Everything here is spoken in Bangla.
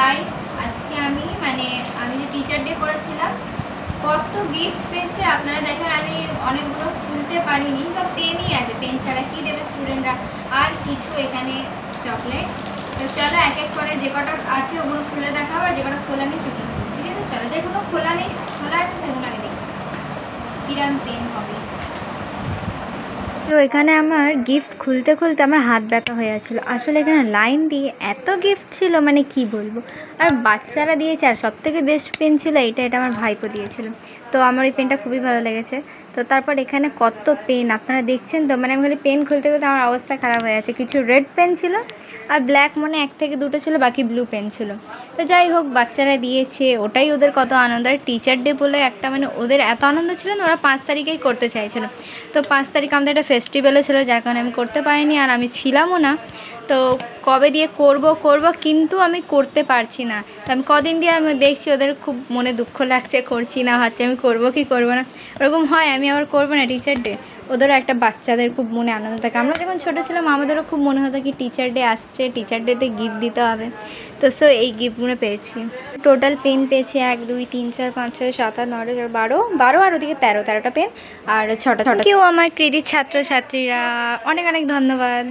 গাইস আজকে আমি যে টিচার ডে করেছিলাম কত গিফট পেয়েছে আপনারা দেখেন। আমি অনেকগুলো খুলতে পারিনি, সব পেনই আছে, পেন ছাড়া কি দেবে স্টুডেন্টরা, আর কিছু এখানে চকলেট। তো চলো এক এক করে যে কটা আছে ওগুলো খুলে দেখাবো, আর যে কটা খোলা নেই সেগুলো, ঠিক আছে? চলো, যেগুলো খোলা নেই খোলা আছে সেগুলো আগে দেখি কিরম পেন হবে। তো এখানে আমার গিফট খুলতে খুলতে আমার হাত ব্যথা হয়ে যাচ্ছিলো। আসলে এখানে লাইন দিয়ে এত গিফট ছিল মানে কি বলবো, আর বাচ্চারা দিয়েছে। আর সবথেকে বেস্ট পেন ছিল এটা আমার ভাইপো দিয়েছিল। তো আমার এই পেনটা খুবই ভালো লেগেছে। তো তারপর এখানে কত পেন আপনারা দেখছেন তো, মানে আমি খালি পেন খুলতে খুলতে আমার অবস্থা খারাপ হয়ে যাচ্ছে। কিছু রেড পেন ছিল আর ব্ল্যাক মনে এক থেকে দুটো ছিল, বাকি ব্লু পেন ছিল। তো যাই হোক, বাচ্চারা দিয়েছে, ওটাই ওদের কত আনন্দ। আর টিচার ডে বলে একটা ওদের এত আনন্দ ছিল না, ওরা 5 তারিখেই করতে চাইছিল। তো 5 তারিখ আমাদের একটা ফেস্টিভ্যালও ছিল, যার কারণে আমি করতে পারিনি, আর আমি ছিলামও না। তো কবে দিয়ে করব কিন্তু আমি করতে পারছি না। তো আমি কদিন দিয়ে আমি দেখছি ওদের খুব মনে দুঃখ লাগছে, করছি না, ভাবছি আমি করব কি করব না, ওরকম হয়। আমি আবার করবো না টিচার ডে। ওদেরও একটা বাচ্চাদের খুব মনে আনন্দ থাকে। আমরা যখন ছোটো ছিলাম আমাদেরও খুব মনে হতো কি টিচার ডে আসছে, টিচার ডেতে গিফট দিতে হবে। তো এই গিফটগুলো পেয়েছি। টোটাল পেন পেয়েছি 1 2 3 4 5 6 7 8 9 10 12 আর ওদিকে 13টা পেন আর 6টা। কেউ আমার কৃতি ছাত্রছাত্রীরা অনেক অনেক ধন্যবাদ।